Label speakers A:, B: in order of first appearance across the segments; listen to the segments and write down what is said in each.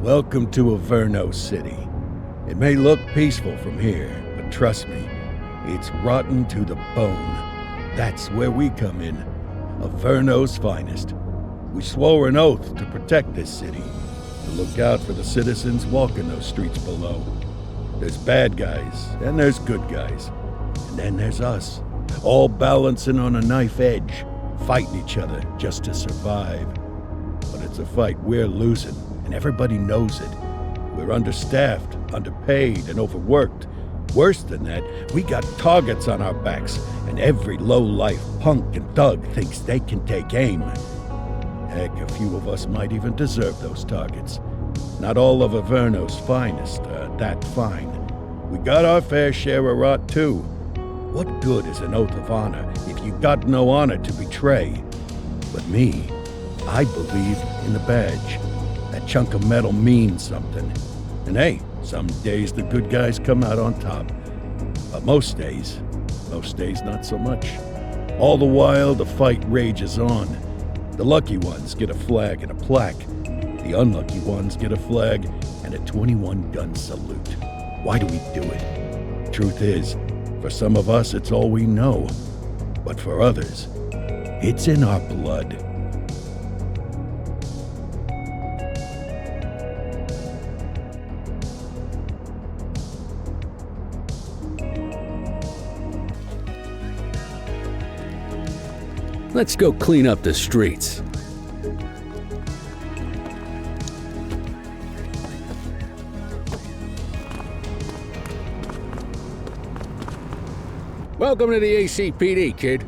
A: Welcome to Averno City. It may look peaceful from here, but trust me, it's rotten to the bone. That's where we come in. Averno's finest. We swore an oath to protect this city, to look out for the citizens walking those streets below. There's bad guys, and there's good guys. And then there's us, all balancing on a knife edge, fighting each other just to survive. But it's a fight we're losing, and everybody knows it. We're understaffed, underpaid, and overworked. Worse than that, we got targets on our backs, and every low-life punk and thug thinks they can take aim. Heck, a few of us might even deserve those targets. Not all of Averno's finest are that fine. We got our fair share of rot, too. What good is an oath of honor if you got no honor to betray? But me, I believe in the badge. That chunk of metal means something. And hey, some days the good guys come out on top. But most days not so much. All the while, the fight rages on. The lucky ones get a flag and a plaque. The unlucky ones get a flag and a 21-gun salute. Why do we do it? Truth is, for some of us, it's all we know. But for others, it's in our blood.
B: Let's go clean up the streets. Welcome to the ACPD, kid.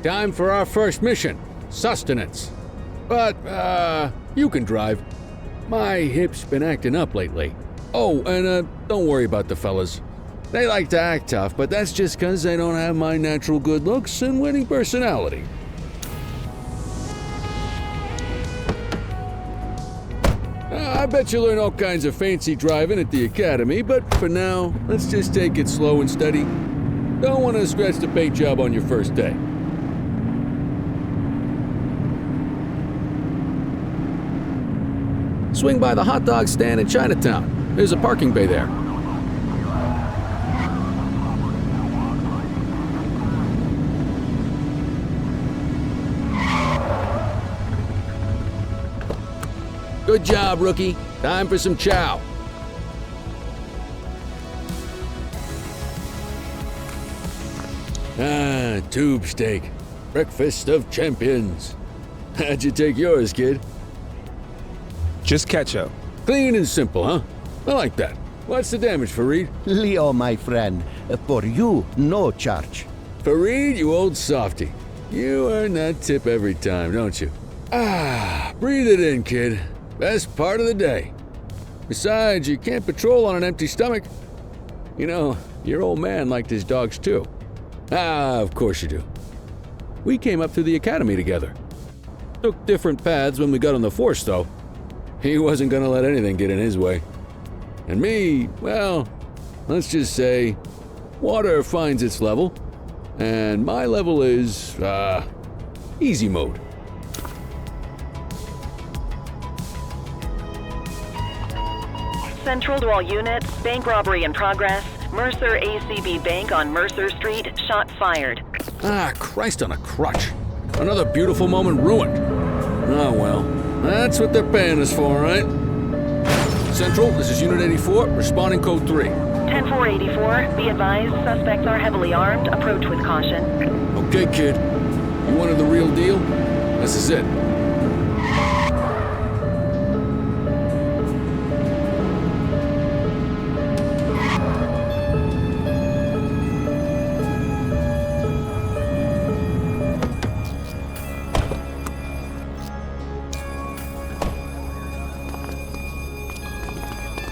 B: Time for our first mission, sustenance. But, you can drive. My hip's been acting up lately. Oh, and, don't worry about the fellas. They like to act tough, but that's just 'cause they don't have my natural good looks and winning personality. I bet you learn all kinds of fancy driving at the academy, but for now, let's just take it slow and steady. Don't want to scratch the paint job on your first day. Swing by the hot dog stand in Chinatown. There's a parking bay there. Good job, rookie. Time for some chow. Tube steak. Breakfast of champions. How'd you take yours, kid?
C: Just ketchup.
B: Clean and simple, huh? I like that. What's the damage, Fareed?
D: Leo, my friend, for you, no charge.
B: Fareed, you old softy. You earn that tip every time, don't you? Breathe it in, kid. Best part of the day. Besides, you can't patrol on an empty stomach. You know, your old man liked his dogs too. Of course you do. We came up through the academy together. Took different paths when we got on the force, though. He wasn't gonna let anything get in his way. And me, well, let's just say, water finds its level, and my level is, easy mode.
E: Central to all units, bank robbery in progress. Mercer ACB Bank on Mercer Street, shot fired.
B: Christ on a crutch. Another beautiful moment ruined. Oh well, that's what they're paying us for, right? Central, this is Unit 84, responding code 3.
E: 10-484, be advised, suspects are heavily armed, approach with caution.
B: Okay, kid. You wanted the real deal? This is it.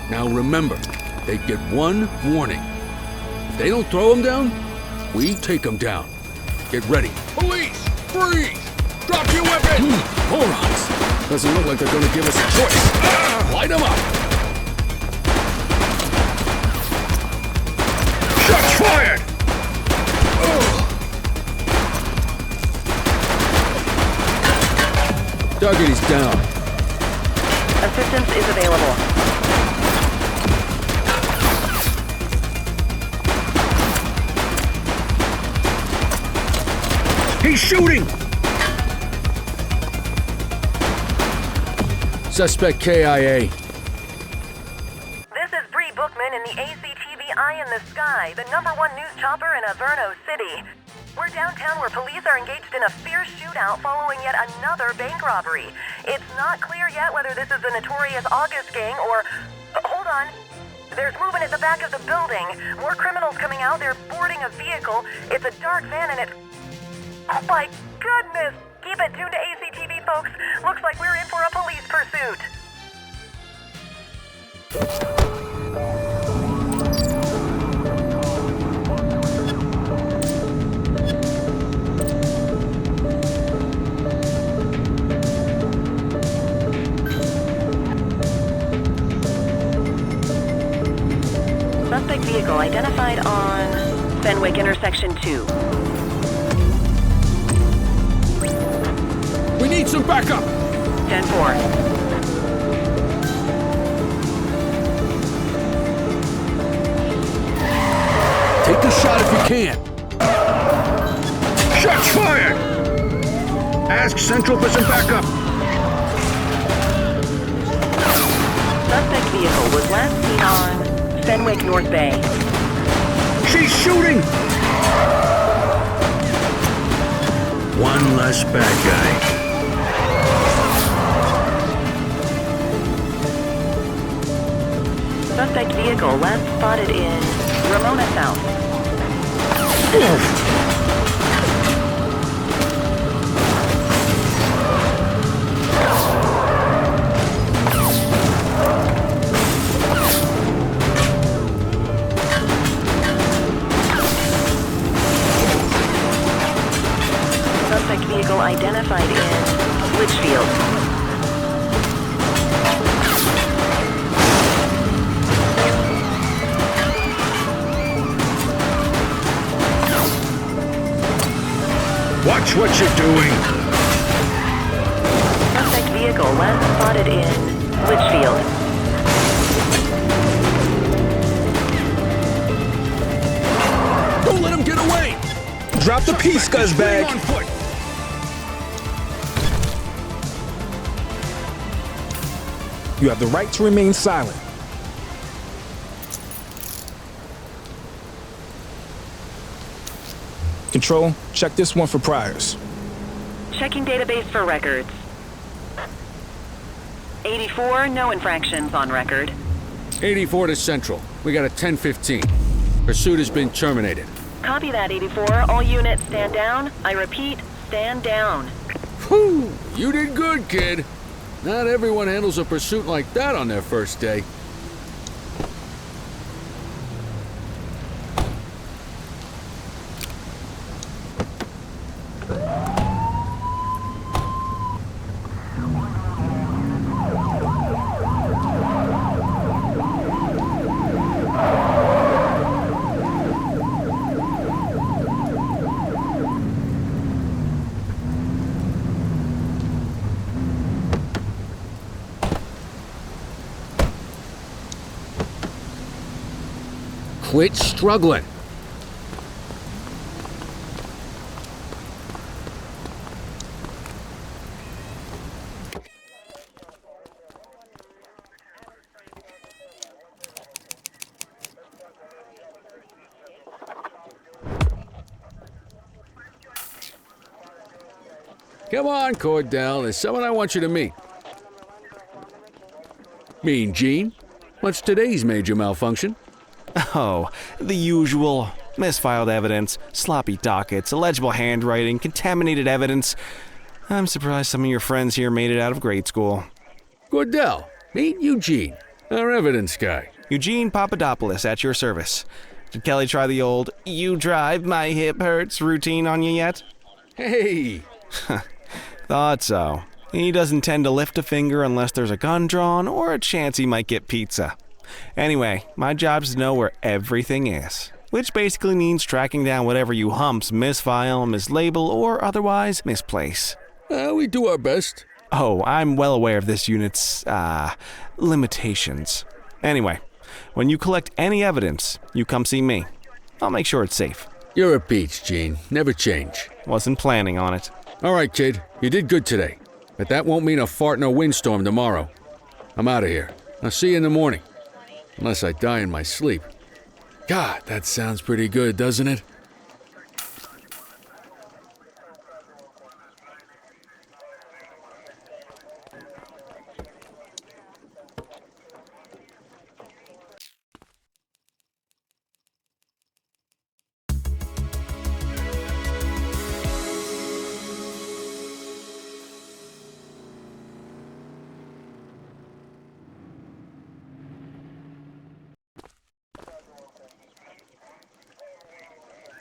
B: Now remember, they get one warning. If they don't throw them down, we take them down. Get ready. Police! Freeze! Drop your weapon! Morons! Doesn't look like they're gonna give us a choice. Light them up! Shots fired! Target is down.
E: Assistance is available.
A: He's shooting!
B: Suspect KIA.
F: This is Bree Bookman in the ACTV Eye in the Sky, the #1 news chopper in Averno City. We're downtown where police are engaged in a fierce shootout following yet another bank robbery. It's not clear yet whether this is the notorious August gang or... hold on. There's movement at the back of the building. More criminals coming out. They're boarding a vehicle. It's a dark van and it... oh my goodness! Keep it tuned to ACTV, folks. Looks like we're in for a police pursuit.
E: Suspect vehicle identified on Fenwick intersection 2.
B: We need some backup!
E: 10-4.
B: Take the shot if you can.
A: Shots fired! Ask Central for some backup.
E: Suspect vehicle was last seen on Fenwick North Bay.
A: She's shooting! One less bad guy.
E: Suspect vehicle last spotted in Ramona South. Suspect vehicle identified in Litchfield.
A: Watch what you're doing.
E: Suspect vehicle last spotted in Litchfield.
B: Don't let him get away!
C: Drop the piece, scuzzbag.
B: On foot.
C: You have the right to remain silent. Control, check this one for priors.
E: Checking database for records. 84, no infractions on record.
B: 84 to Central. We got a 10-15. Pursuit has been terminated.
E: Copy that, 84. All units stand down. I repeat, stand down.
B: Whew! You did good, kid. Not everyone handles a pursuit like that on their first day. Quit struggling. Come on, Cordell. There's someone I want you to meet. Mean Gene? What's today's major malfunction?
G: Oh, the usual. Misfiled evidence, sloppy dockets, illegible handwriting, contaminated evidence. I'm surprised some of your friends here made it out of grade school.
B: Cordell, meet Eugene, our evidence guy.
G: Eugene Papadopoulos at your service. Did Kelly try the old, "you drive, my hip hurts" routine on you yet?
B: Hey!
G: Thought so. He doesn't tend to lift a finger unless there's a gun drawn or a chance he might get pizza. Anyway, my job's to know where everything is, which basically means tracking down whatever you humps misfile, mislabel, or otherwise misplace.
B: We do our best.
G: Oh, I'm well aware of this unit's, limitations. Anyway, when you collect any evidence, you come see me. I'll make sure it's safe.
B: You're a peach, Gene. Never change.
G: Wasn't planning on it.
B: All right, kid. You did good today. But that won't mean a fart in a windstorm tomorrow. I'm out of here. I'll see you in the morning. Unless I die in my sleep. God, that sounds pretty good, doesn't it?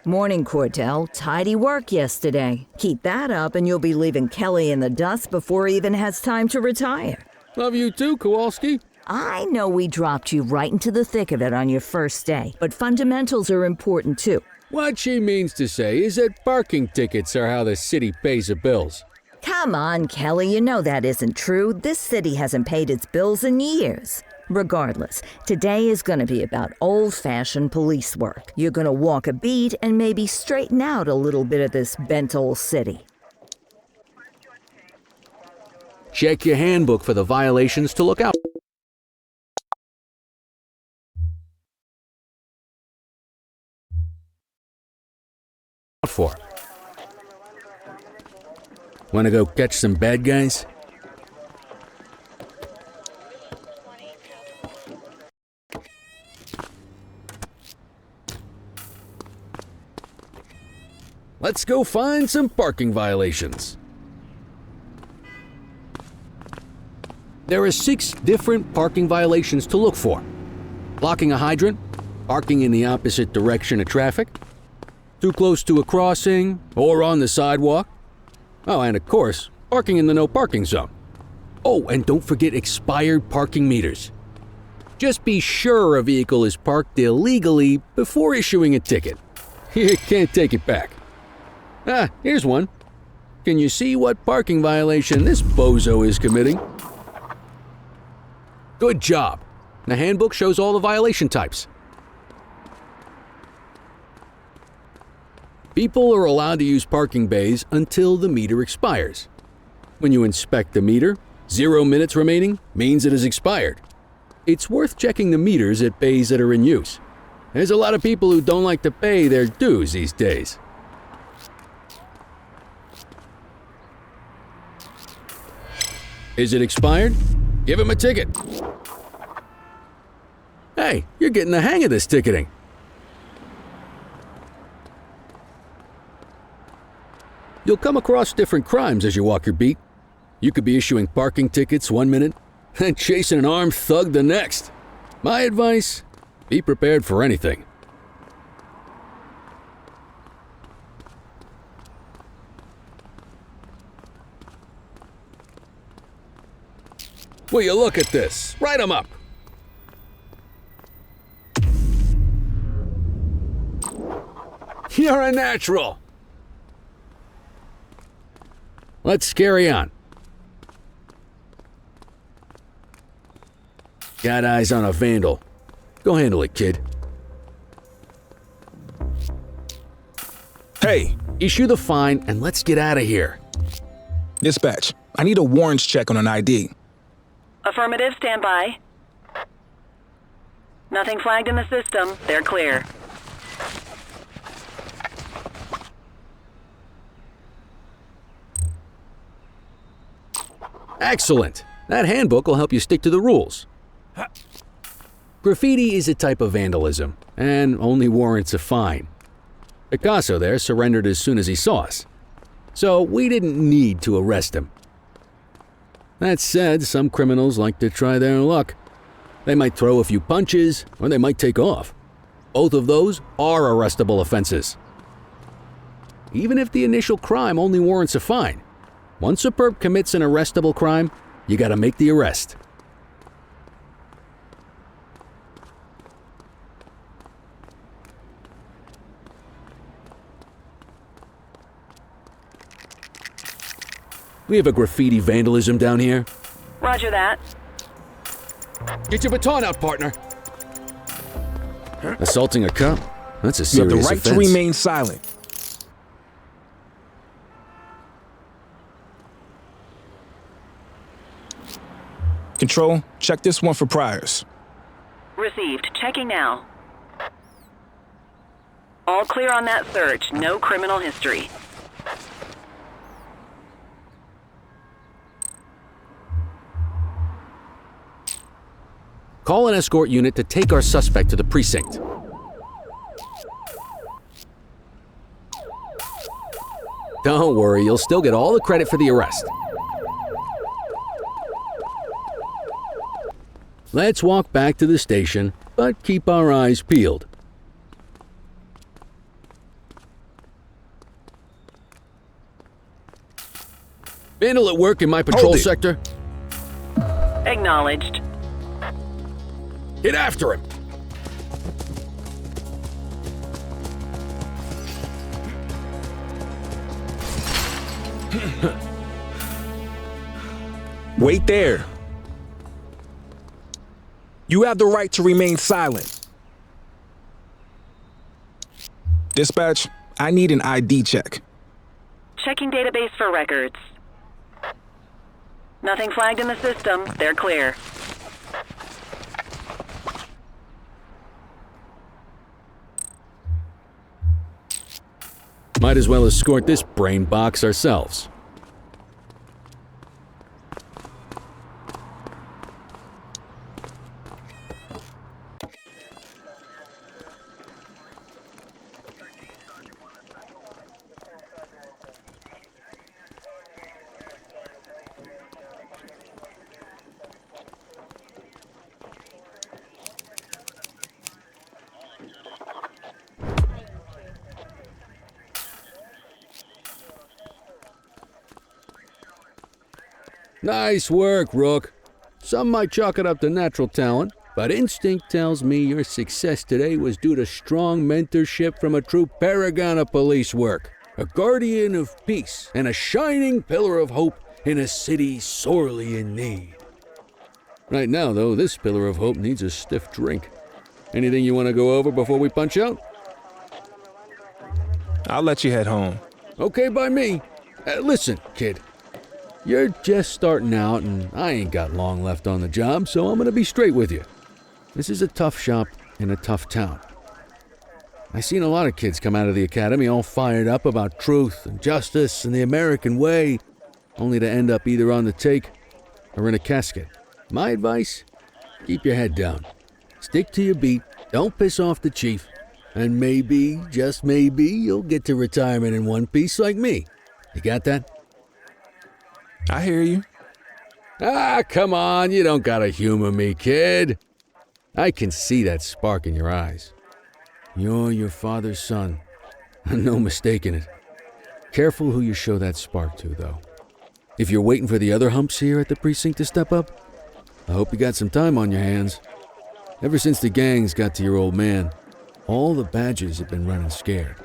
H: Morning, Cordell. Tidy work yesterday. Keep that up and you'll be leaving Kelly in the dust before he even has time to retire.
B: Love you too, Kowalski.
H: I know we dropped you right into the thick of it on your first day, but fundamentals are important too.
B: What she means to say is that parking tickets are how the city pays the bills.
H: Come on, Kelly, you know that isn't true. This city hasn't paid its bills in years. Regardless, today is going to be about old-fashioned police work. You're going to walk a beat and maybe straighten out a little bit of this bent old city.
B: Check your handbook for the violations to look out for. Want to go catch some bad guys? Let's go find some parking violations. There are 6 different parking violations to look for. Blocking a hydrant, parking in the opposite direction of traffic, too close to a crossing or on the sidewalk. Oh, and of course, parking in the no parking zone. Oh, and don't forget expired parking meters. Just be sure a vehicle is parked illegally before issuing a ticket. You can't take it back. Ah, here's one. Can you see what parking violation this bozo is committing? Good job. The handbook shows all the violation types. People are allowed to use parking bays until the meter expires. When you inspect the meter, 0 minutes remaining means it has expired. It's worth checking the meters at bays that are in use. There's a lot of people who don't like to pay their dues these days. Is it expired? Give him a ticket. Hey, you're getting the hang of this ticketing. You'll come across different crimes as you walk your beat. You could be issuing parking tickets 1 minute and chasing an armed thug the next. My advice, be prepared for anything. Will you look at this? Write them up. You're a natural. Let's carry on. Got eyes on a vandal. Go handle it, kid.
C: Hey,
B: Issue the fine and let's get out of here.
C: dispatch. I need a warrants check on an ID.
E: Affirmative, stand by. Nothing flagged in the system. They're clear.
B: Excellent. That handbook will help you stick to the rules. Graffiti is a type of vandalism, and only warrants a fine. Picasso there surrendered as soon as he saw us, so we didn't need to arrest him. That said, some criminals like to try their luck. They might throw a few punches, or they might take off. Both of those are arrestable offenses. Even if the initial crime only warrants a fine, once a perp commits an arrestable crime, you gotta make the arrest. We have a graffiti vandalism down here.
E: Roger that.
B: Get your baton out, partner. Assaulting a cop? That's a
C: You have
B: serious
C: the right
B: offense.
C: to remain silent. Control, check this one for priors.
E: Received. Checking now. All clear on that search. No criminal history.
B: Call an escort unit to take our suspect to the precinct. Don't worry, you'll still get all the credit for the arrest. Let's walk back to the station, but keep our eyes peeled. Vandal at work in my patrol sector?
E: Acknowledged.
B: Get after him!
C: Wait there. You have the right to remain silent. Dispatch, I need an ID check.
E: Checking database for records. Nothing flagged in the system. They're clear.
B: Might as well escort this brain box ourselves. Nice work, Rook. Some might chalk it up to natural talent, but instinct tells me your success today was due to strong mentorship from a true paragon of police work, a guardian of peace, and a shining pillar of hope in a city sorely in need. Right now, though, this pillar of hope needs a stiff drink. Anything you want to go over before we punch out?
C: I'll let you head home.
B: Okay by me. Listen, kid. You're just starting out, and I ain't got long left on the job, so I'm gonna be straight with you. This is a tough shop in a tough town. I've seen a lot of kids come out of the academy all fired up about truth and justice and the American way, only to end up either on the take or in a casket. My advice? Keep your head down. Stick to your beat, don't piss off the chief, and maybe, just maybe, you'll get to retirement in one piece like me. You got that?
C: I hear you.
B: Ah, come on, you don't gotta humor me, kid. I can see that spark in your eyes. You're your father's son. No mistaking it. Careful who you show that spark to, though. If you're waiting for the other humps here at the precinct to step up, I hope you got some time on your hands. Ever since the gangs got to your old man, all the badges have been running scared.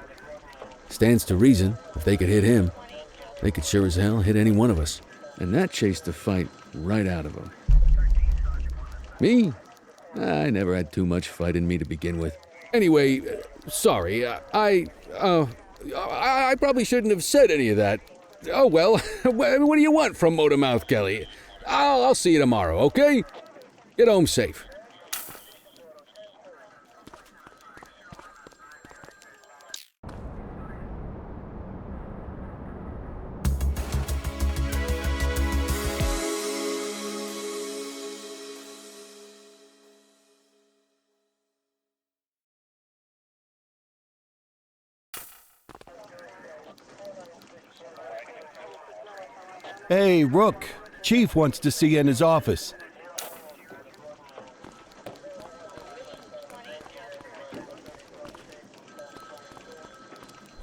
B: Stands to reason, if they could hit him, they could sure as hell hit any one of us. And that chased the fight right out of them. Me? I never had too much fight in me to begin with. Anyway, sorry, I probably shouldn't have said any of that. Oh well, what do you want from Motormouth Kelly? I'll see you tomorrow, okay? Get home safe.
A: Hey, Rook. Chief wants to see you in his office.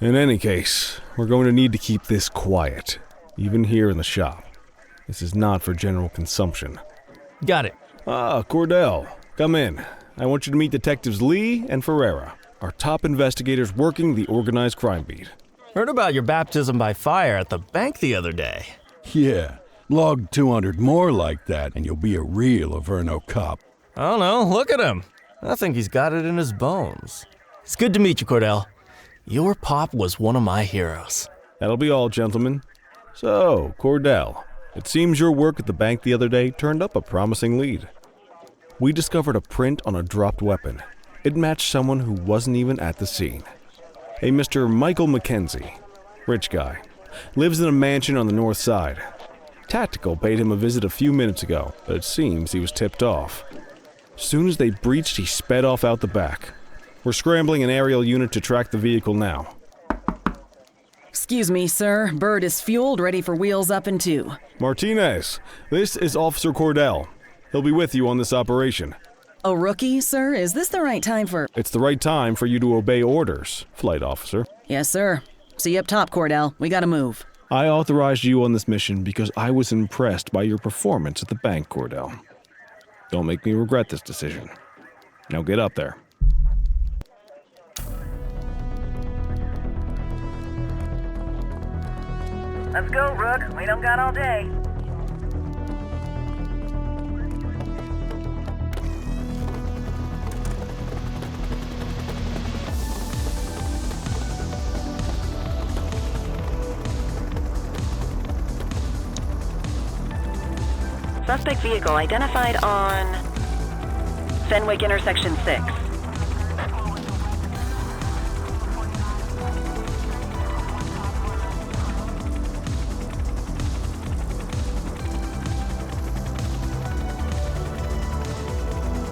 G: In any case, we're going to need to keep this quiet, even here in the shop. This is not for general consumption.
I: Got it.
G: Ah, Cordell, come in. I want you to meet Detectives Lee and Ferreira, our top investigators working the organized crime beat.
I: Heard about your baptism by fire at the bank the other day.
A: Yeah, log 200 more like that and you'll be a real Averno cop.
I: I don't know, look at him. I think he's got it in his bones. It's good to meet you, Cordell. Your pop was one of my heroes.
G: That'll be all, gentlemen. So, Cordell, it seems your work at the bank the other day turned up a promising lead. We discovered a print on a dropped weapon. It matched someone who wasn't even at the scene. A Mr. Michael McKenzie, rich guy, lives in a mansion on the north side. Tactical paid him a visit a few minutes ago, but it seems he was tipped off. As soon as they breached, he sped off out the back. We're scrambling an aerial unit to track the vehicle now.
J: Excuse me, sir. Bird is fueled, ready for wheels up in 2.
G: Martinez, this is Officer Cordell. He'll be with you on this operation.
J: A rookie, sir? Is this the right time for...
G: It's the right time for you to obey orders, flight officer.
J: Yes, sir. See you up top, Cordell. We gotta move.
G: I authorized you on this mission because I was impressed by your performance at the bank, Cordell. Don't make me regret this decision. Now get up there.
F: Let's go, Rook. We don't got all day.
E: Suspect vehicle identified on Fenwick intersection 6.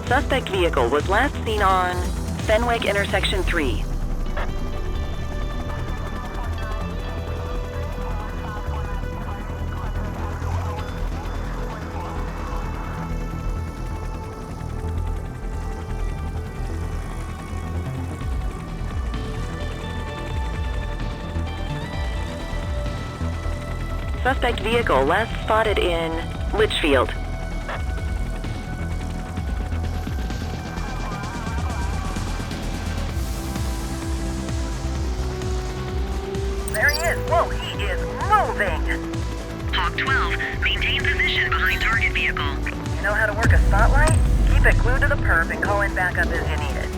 E: Suspect vehicle was last seen on Fenwick intersection 3. Suspect vehicle last spotted in Litchfield.
F: There he is. Whoa, he is moving.
E: Hawk 12, maintain position behind target vehicle.
F: You know how to work a spotlight? Keep it glued to the perp and call in backup as you need it.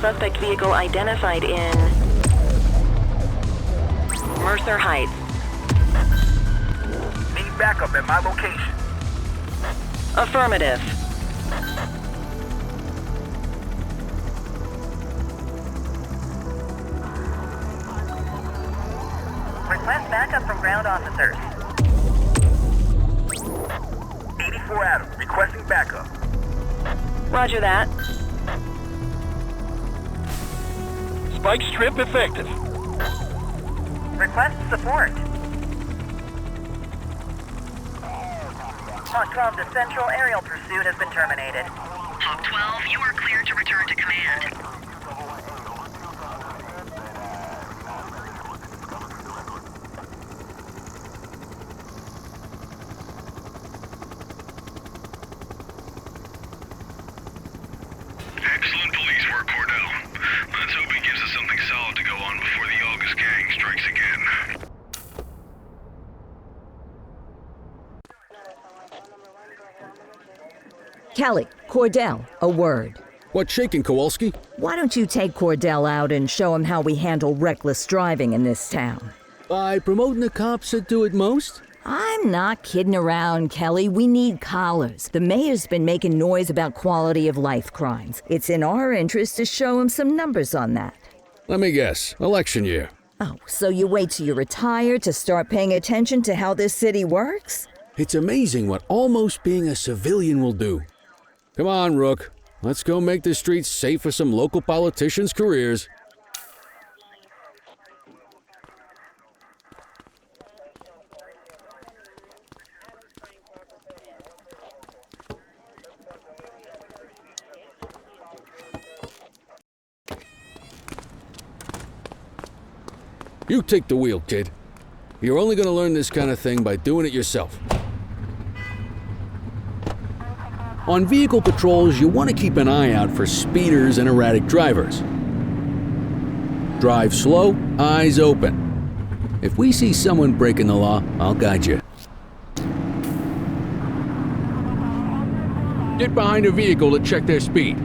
E: Suspect vehicle identified in Mercer Heights.
K: Need backup at my location.
E: Affirmative.
F: Request backup from ground officers.
K: 84 Adam, requesting backup.
E: Roger that.
K: Spike strip effective.
F: Request support. Hawk 12 to Central, aerial pursuit has been terminated.
E: Hawk 12, you are cleared to return to command.
L: Excellent police work, Cordell. Let's hope he gives us something solid to go on before the August gang strikes again.
H: Kelly, Cordell, a word.
B: What's shaking, Kowalski?
H: Why don't you take Cordell out and show him how we handle reckless driving in this town?
B: By promoting the cops that do it most?
H: I'm not kidding around, Kelly. We need collars. The mayor's been making noise about quality of life crimes. It's in our interest to show him some numbers on that.
B: Let me guess. Election year.
H: Oh, so you wait till you retire to start paying attention to how this city works?
B: It's amazing what almost being a civilian will do. Come on, Rook. Let's go make the streets safe for some local politicians' careers. You take the wheel, kid. You're only gonna learn this kind of thing by doing it yourself. On vehicle patrols, you want to keep an eye out for speeders and erratic drivers. Drive slow, eyes open. If we see someone breaking the law, I'll guide you. Get behind a vehicle to check their speed.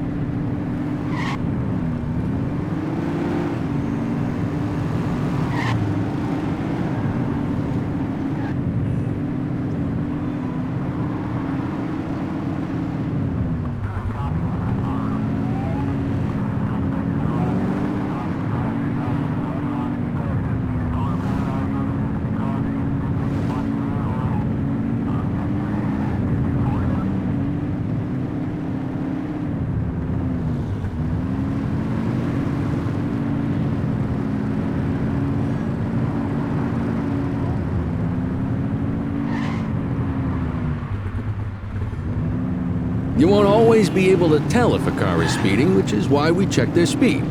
B: You won't always be able to tell if a car is speeding, which is why we check their speed.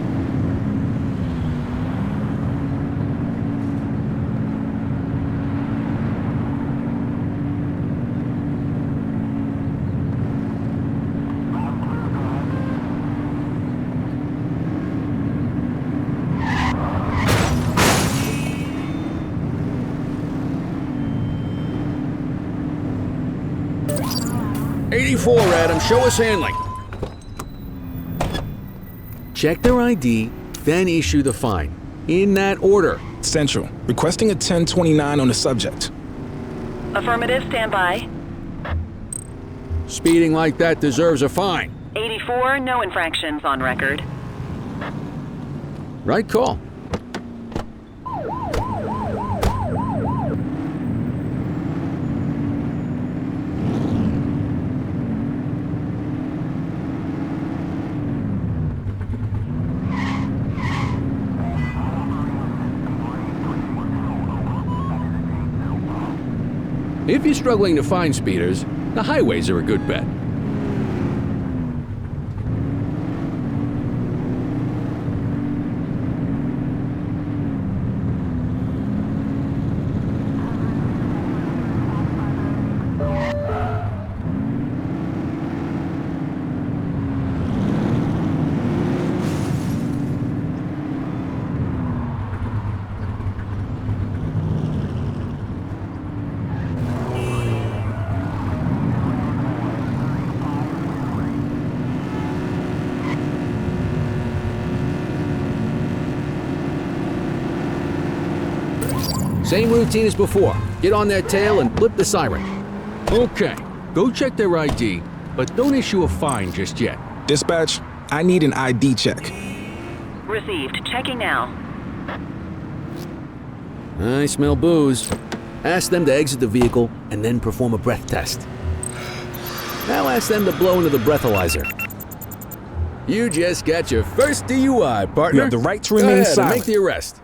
B: '84, Adam, show us handling. Check their ID, then issue the fine. In that order.
C: Central, requesting a 1029 on the subject.
E: Affirmative, stand by.
B: Speeding like that deserves a fine.
E: 84, no infractions on record.
B: Right call. If you're struggling to find speeders, the highways are a good bet. Same routine as before. Get on their tail and flip the siren. Okay, go check their ID, but don't issue a fine just yet.
C: Dispatch, I need an ID check.
E: Received. Checking now.
B: I smell booze. Ask them to exit the vehicle and then perform a breath test. Now ask them to blow into the breathalyzer. You just got your first DUI, partner.
C: You have the right to remain silent.
B: Go ahead and make the arrest.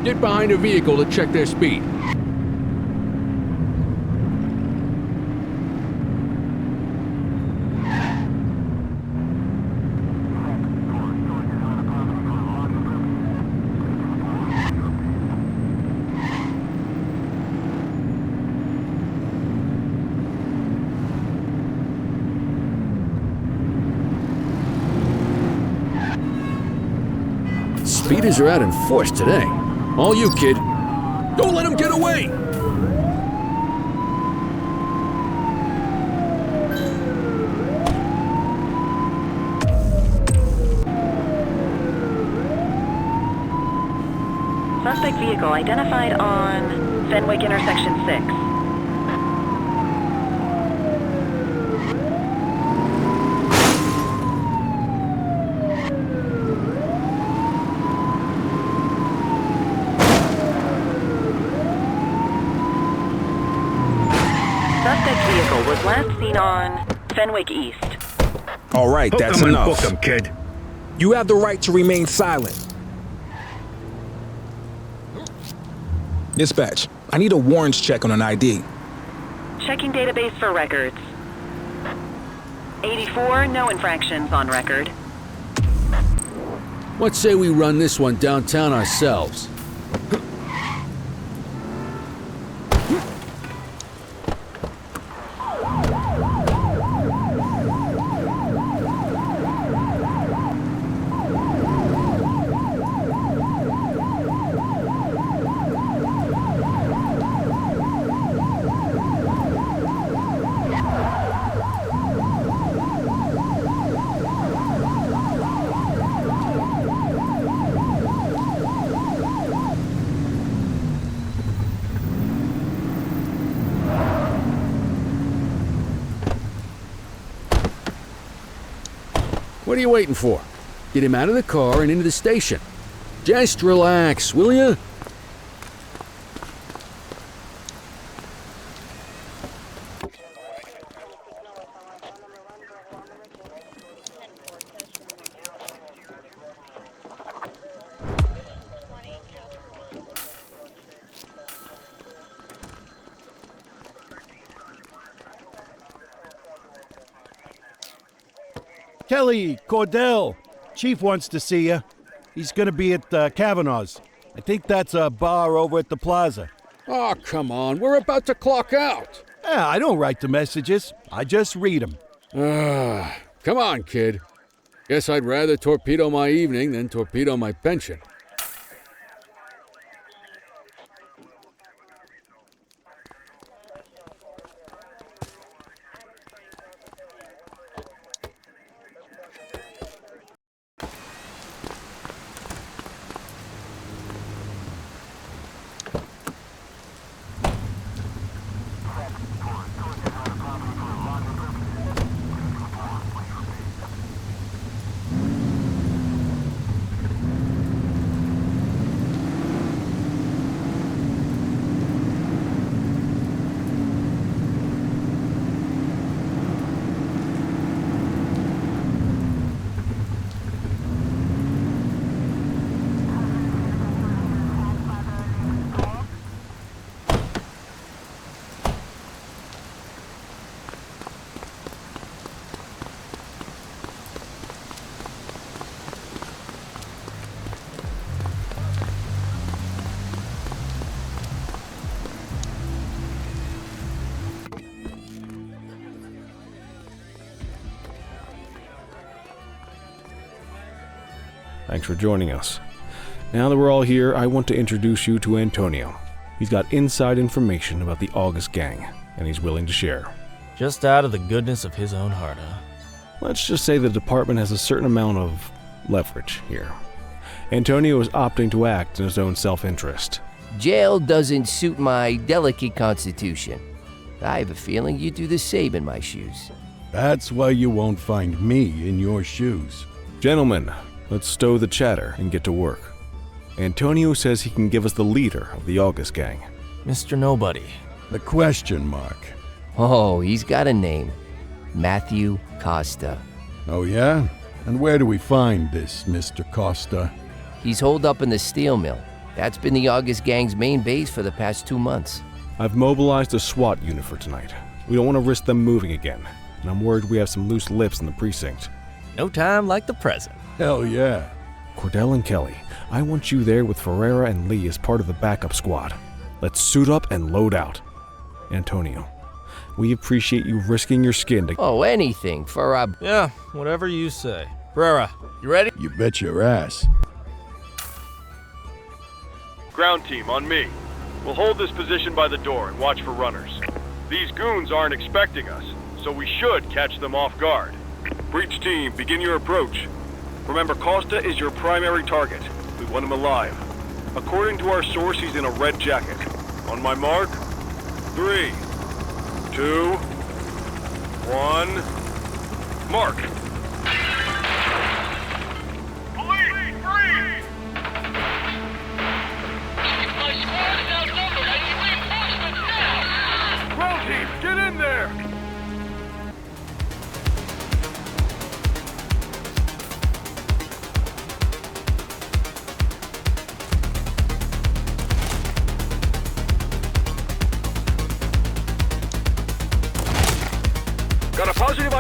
B: Get behind a vehicle to check their speed. Speeders are out in force today. All you, kid. Don't let him get away!
E: Suspect vehicle identified on Fenwick intersection 6. Suspect vehicle was last seen on Fenwick East.
C: All right, that's enough.
K: Book 'em, kid.
C: You have the right to remain silent. Dispatch, I need a warrants check on an ID.
E: Checking database for records. 84, no infractions on record.
B: What say we run this one downtown ourselves? What are you waiting for? Get him out of the car and into the station. Just relax, will you?
A: Kelly, Cordell, Chief wants to see you. He's gonna be at Kavanaugh's. I think that's a bar over at the plaza.
B: Oh, come on, we're about to clock out.
A: Yeah, I don't write the messages. I just read them.
B: Come on, kid. Guess I'd rather torpedo my evening than torpedo my pension.
G: Thanks for joining us. Now that we're all here, I want to introduce you to Antonio. He's got inside information about the August gang, and he's willing to share.
I: Just out of the goodness of his own heart, huh?
G: Let's just say the department has a certain amount of leverage here. Antonio is opting to act in his own self-interest.
M: Jail doesn't suit my delicate constitution. I have a feeling you'd do the same in my shoes.
A: That's why you won't find me in your shoes.
G: Gentlemen, let's stow the chatter and get to work. Antonio says he can give us the leader of the August gang.
I: Mr. Nobody.
A: The question mark.
M: Oh, he's got a name. Matthew Costa.
A: Oh yeah? And where do we find this Mr. Costa?
M: He's holed up in the steel mill. That's been the August gang's main base for the past 2 months.
G: I've mobilized a SWAT unit for tonight. We don't want to risk them moving again, and I'm worried we have some loose lips in the precinct.
I: No time like the present.
A: Hell yeah.
G: Cordell and Kelly, I want you there with Ferreira and Lee as part of the backup squad. Let's suit up and load out. Antonio, we appreciate you risking your skin to—
M: Oh, anything for a—
I: Yeah, whatever you say. Ferreira, you ready?
A: You bet your ass.
K: Ground team, on me. We'll hold this position by the door and watch for runners. These goons aren't expecting us, so we should catch them off guard. Breach team, begin your approach. Remember, Costa is your primary target. We want him alive. According to our source, he's in a red jacket. On my mark, 3, 2, 1, mark.
L: Police, freeze! My squad is outnumbered. I need reinforcements now!
K: Ground team, get in there!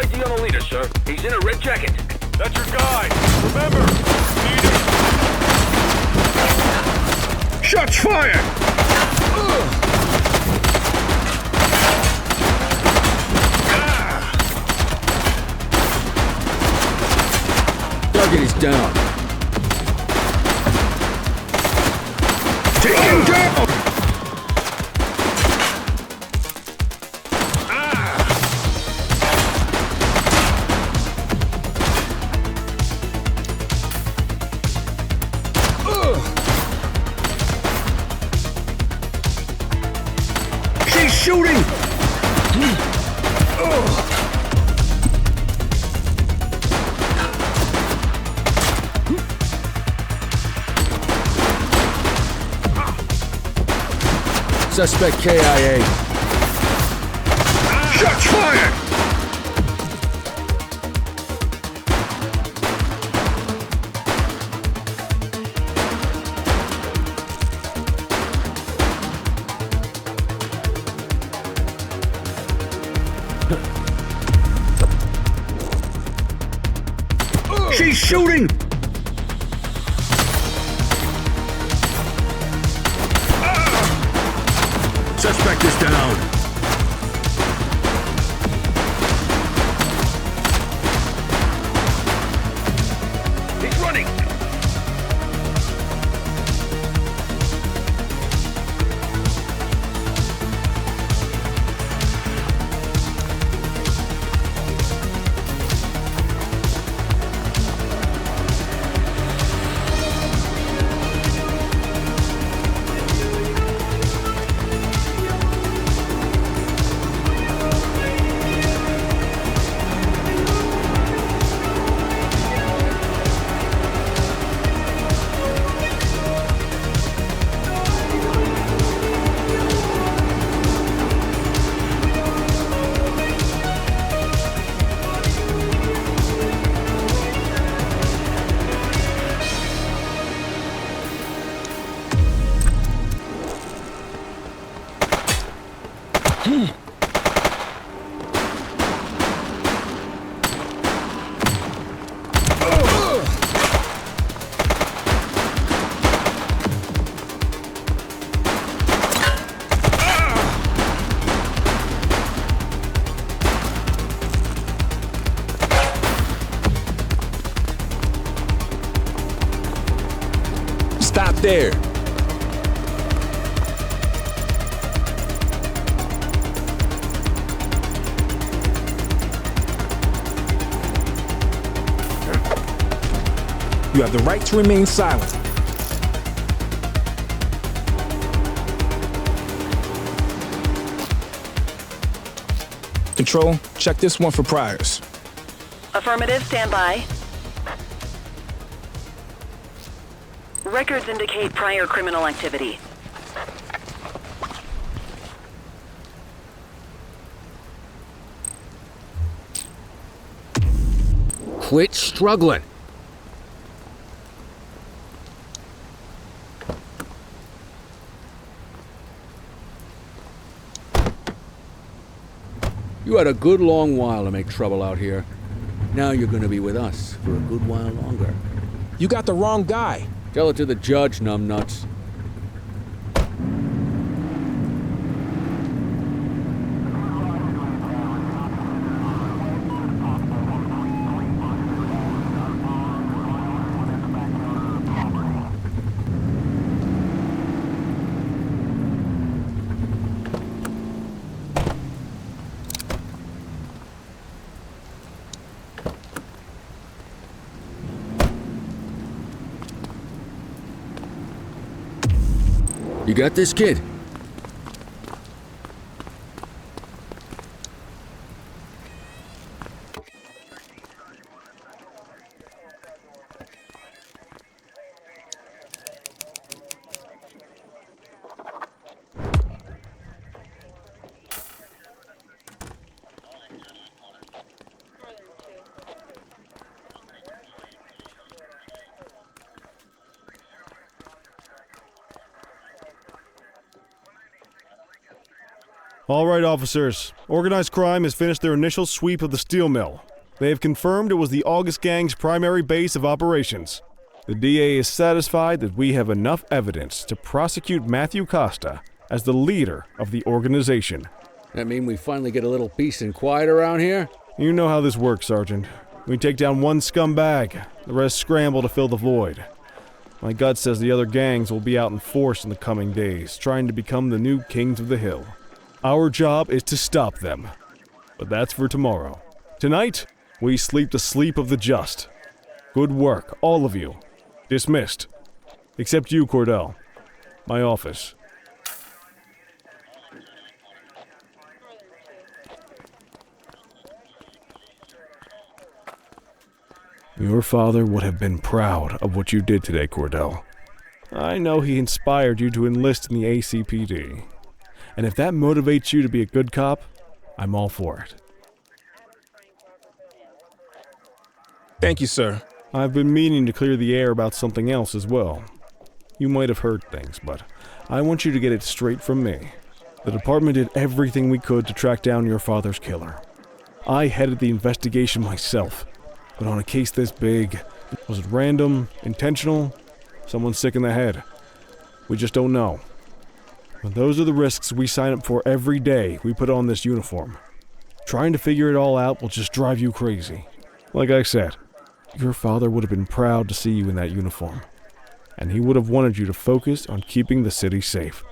N: ID on the leader, sir. He's in a red jacket.
K: That's your guy. Remember, leader.
A: Shots fired!
B: Target is down.
A: Take him down! She's shooting!
B: Suspect KIA.
A: Shots fired! She's shooting! Suspect is down.
N: He's running.
C: Stop there. You have the right to remain silent. Control, check this one for priors.
F: Affirmative, stand by. Records indicate prior criminal activity.
B: Quit struggling. You had a good long while to make trouble out here. Now you're gonna be with us for a good while longer.
C: You got the wrong guy.
B: Tell it to the judge, numbnuts. You got this, kid?
O: All right, officers. Organized crime has finished their initial sweep of the steel mill. They have confirmed it was the August Gang's primary base of operations. The DA is satisfied that we have enough evidence to prosecute Matthew Costa as the leader of the organization.
B: That mean we finally get a little peace and quiet around here?
O: You know how this works, Sergeant. We take down one scumbag, the rest scramble to fill the void. My gut says the other gangs will be out in force in the coming days, trying to become the new kings of the hill. Our job is to stop them. But that's for tomorrow. Tonight, we sleep the sleep of the just. Good work, all of you. Dismissed. Except you, Cordell. My office. Your father would have been proud of what you did today, Cordell. I know he inspired you to enlist in the ACPD. And if that motivates you to be a good cop, I'm all for it.
C: Thank you, sir.
O: I've been meaning to clear the air about something else as well. You might have heard things, but I want you to get it straight from me. The department did everything we could to track down your father's killer. I headed the investigation myself. But on a case this big, was it random, intentional, someone sick in the head? We just don't know. But those are the risks we sign up for every day we put on this uniform. Trying to figure it all out will just drive you crazy. Like I said, your father would have been proud to see you in that uniform. And he would have wanted you to focus on keeping the city safe.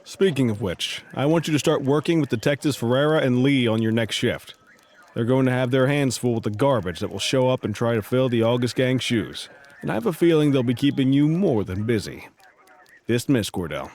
O: Speaking of which, I want you to start working with Detectives Ferreira and Lee on your next shift. They're going to have their hands full with the garbage that will show up and try to fill the August Gang's shoes. And I have a feeling they'll be keeping you more than busy. Dismiss, Cordell.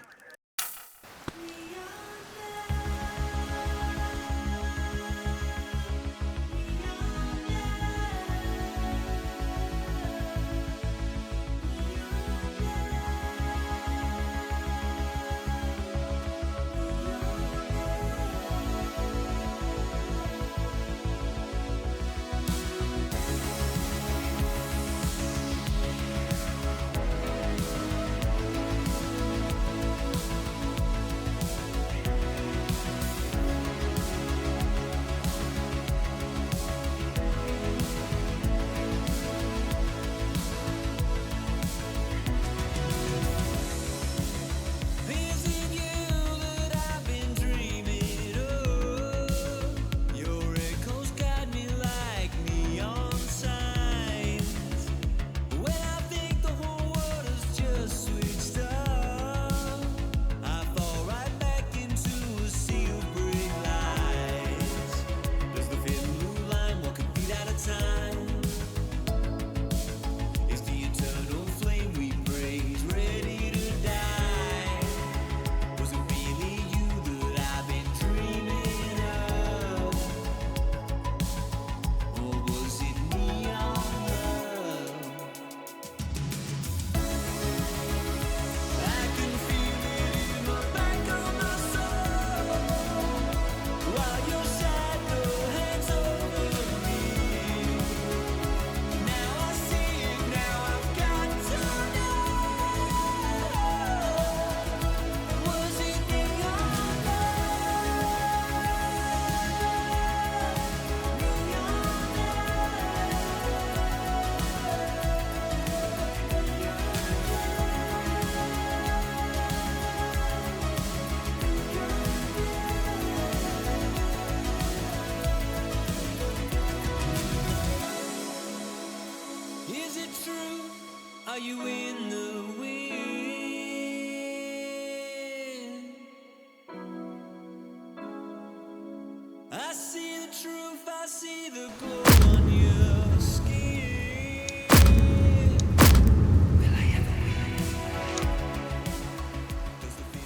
P: Are you in